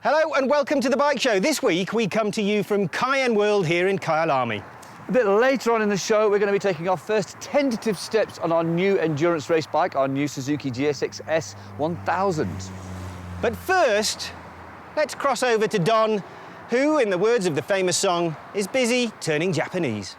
Hello and welcome to the Bike Show. This week we come to you from Cayenne World here in Kyalami. A bit later on in the show, we're going to be taking our first tentative steps on our new endurance race bike, our new Suzuki GSX S 1000. But first, let's cross over to Don, who, in the words of the famous song, is busy turning Japanese.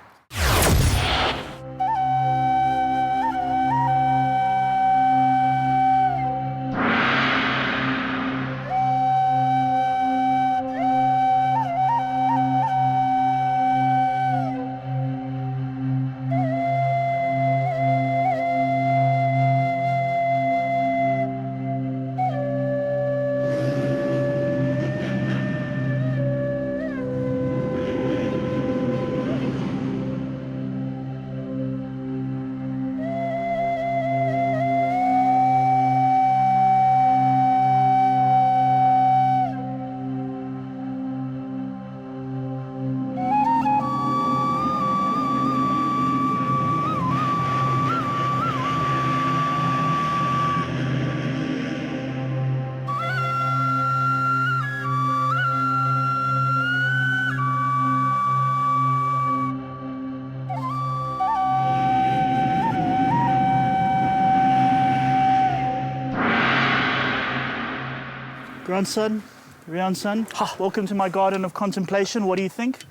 Grandson, Riaan son, welcome to my garden of contemplation. What do you think?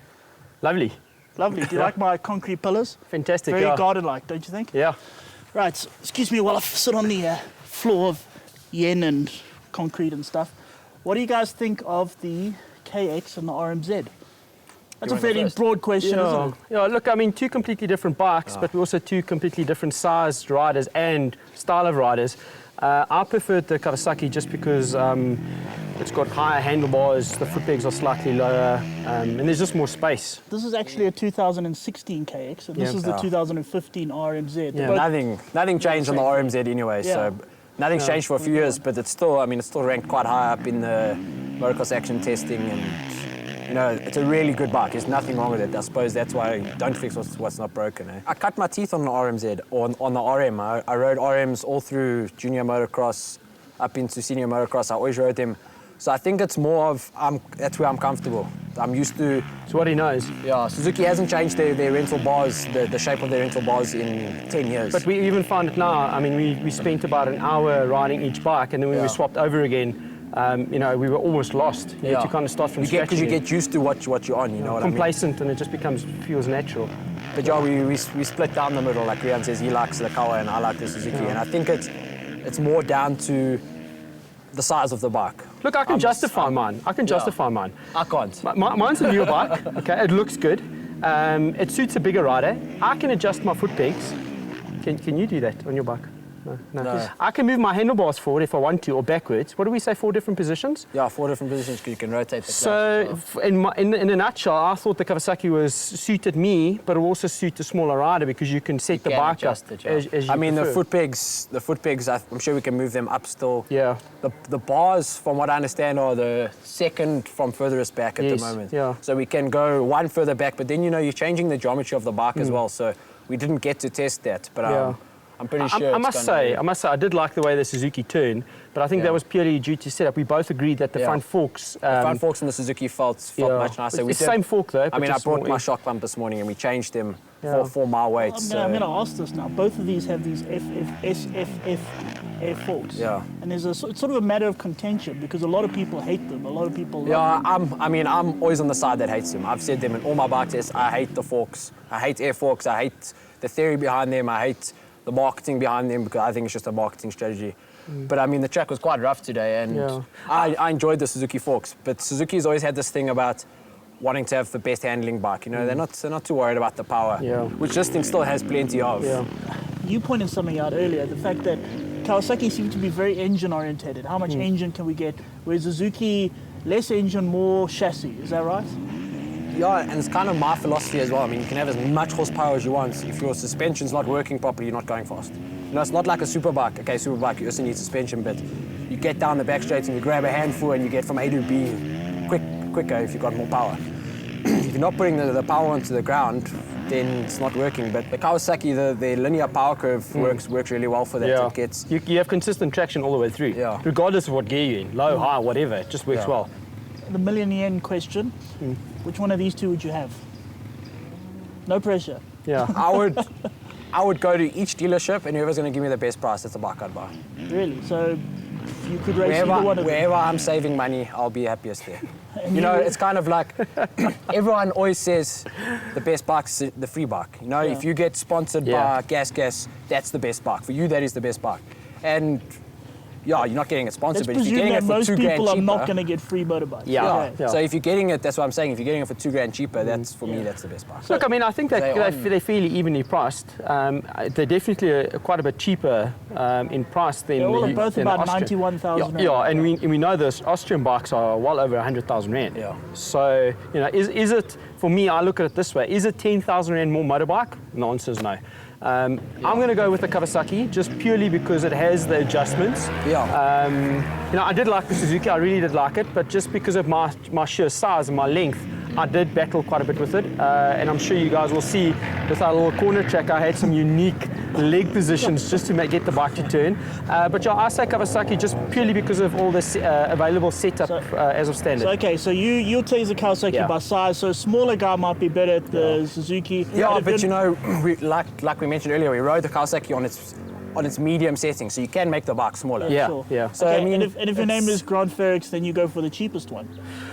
Lovely. Lovely. Do you like my concrete pillars? Fantastic. Very yeah. garden-like, don't you think? Yeah. Right, so, excuse me while I sit on the floor of yen and concrete and stuff. What do you guys think of the KX and the RMZ? That's a fairly broad question, isn't it? Yeah, look, I mean, two completely different bikes, but we're also two completely different sized riders and style of riders. I preferred the Kawasaki just because it's got higher handlebars, the foot pegs are slightly lower, and there's just more space. This is actually a 2016 KX, and this is the 2015 RMZ. Yeah. Nothing changed on the RMZ anyway, so nothing's changed for a few years, but it's still, I mean, it's still ranked quite high up in the motocross action testing, and you know, it's a really good bike. There's nothing wrong with it. I suppose that's why don't fix what's not broken. I cut my teeth on the RMZ, or on the RM. I rode RMs all through junior motocross, up into senior motocross. I always rode them. So I think it's more of, that's where I'm comfortable. I'm used to... It's what he knows. Yeah, Suzuki hasn't changed their rental bars, the shape of their rental bars in 10 years. But we even found it now. I mean, we spent about an hour riding each bike, and then when we swapped over again, you know, we were almost lost. You had to kind of start from scratch. Because you get used to what you're on, you know what I mean? Complacent, and it just feels natural. But yeah, we split down the middle. Like Riaan says, he likes the Kawa and I like the Suzuki. And I think it's more down to the size of the bike. Look, I can justify mine. I can justify mine. I can't. Mine's a newer bike, okay? It looks good. It suits a bigger rider. I can adjust my foot pegs. Can you do that on your bike? No. I can move my handlebars forward if I want to, or backwards. What do we say, 4 different positions? Yeah, 4 different positions, you can rotate the So, in a nutshell, I thought the Kawasaki suited me, but it will also suit a smaller rider because you can set the bike up as you I mean, prefer. the foot pegs, I'm sure we can move them up still. Yeah. The bars, from what I understand, are the second from furthest back at the moment. Yeah. So we can go one further back, but then, you know, you're changing the geometry of the bike as well, so we didn't get to test that, but I'm pretty sure I must say, I did like the way the Suzuki turned, but I think that was purely due to setup. We both agreed that the front forks... the front forks in the Suzuki felt much nicer. It's the same fork though. I mean, I brought my shock pump this morning and we changed them for my weight. I'm going to ask this now. Both of these have these SFF forks. Yeah. And it's sort of a matter of contention because a lot of people hate them. A lot of people love them. I'm always on the side that hates them. I've said them in all my bike tests. I hate the forks. I hate air forks. I hate the theory behind them. I hate the marketing behind them because I think it's just a marketing strategy. But I mean, the track was quite rough today, and I enjoyed the Suzuki forks. But Suzuki's always had this thing about wanting to have the best handling bike. You know, they're not too worried about the power, which this thing still has plenty of. Yeah. You pointed something out earlier, the fact that Kawasaki seems to be very engine oriented. How much engine can we get? Whereas Suzuki, less engine, more chassis. Is that right? Yeah, and it's kind of my philosophy as well. I mean, you can have as much horsepower as you want. If your suspension's not working properly, you're not going fast. You know, it's not like a superbike. Okay, superbike, you also need suspension, but you get down the back straights and you grab a handful and you get from A to B quicker if you've got more power. If you're not putting the power onto the ground, then it's not working. But the Kawasaki, the linear power curve works really well for that. Yeah. It gets... You have consistent traction all the way through. Yeah. Regardless of what gear you're in, low, high, whatever, it just works well. the million yen question. Which one of these two would you have? No pressure. Yeah. I would go to each dealership, and whoever's going to give me the best price, that's the bike I'd buy. Really? So you could race either one of them. Wherever I'm saving money, I'll be happiest there. And You know, it's kind of like everyone always says the best bike's the free bike. You know, if you get sponsored by Gas, that's the best bike. For you, that is the best bike. And yeah, you're not getting it sponsored, Let's but if you're presume getting that it for most $2,000 people are cheaper, not going to get free motorbikes. Yeah. Okay. Yeah. So if you're getting it, that's what I'm saying. If you're getting it for $2,000 cheaper, that's for me, that's the best bike. Look, I mean, I think that They're they're fairly evenly priced. They're definitely quite a bit cheaper in price than They're all the, both than the about Austrian. 91,000 Yeah, rand. and we know the Austrian bikes are well over 100,000 rand. Yeah. So, you know, is it, for me, I look at it this way, is it 10,000 rand more motorbike? The answer is no. I'm going to go with the Kawasaki just purely because it has the adjustments. Yeah. You know, I did like the Suzuki, I really did like it, but just because of my sheer size and my length, I did battle quite a bit with it. And I'm sure you guys will see with our little corner track, I had some unique leg positions just to get the bike to turn. But yeah, I say Kawasaki just purely because of all this available setup as of standard. So, okay, so you'll take the Kawasaki by size, so a smaller guy might be better at the Suzuki. Yeah, but you know, like we mentioned earlier, we rode the Kawasaki on its medium setting, so you can make the bike smaller. Yeah, Sure. yeah. So, okay, I mean, and if your name is Grant FRERICHS, then you go for the cheapest one.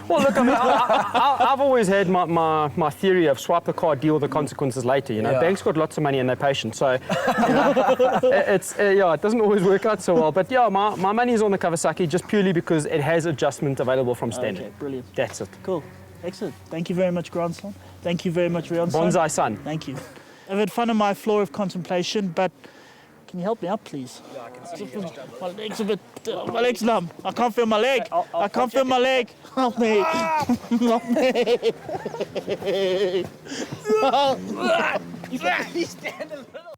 Well, look, I mean, I've always had my theory of swipe the card, deal with the consequences later. You know, banks got lots of money and they're patient, so you know, it doesn't always work out so well. But yeah, my money is on the Kawasaki just purely because it has adjustment available from standard. Okay, brilliant. That's it. Cool. Excellent. Thank you very much, grandson. Thank you very much, Riaan. Bonsai son. Thank you. I've had fun on my floor of contemplation, but can you help me up, please? Yeah, I can see My leg's a bit, my leg's numb. I can't feel my leg. I can't feel my leg. Help me. Help me. you stand a little.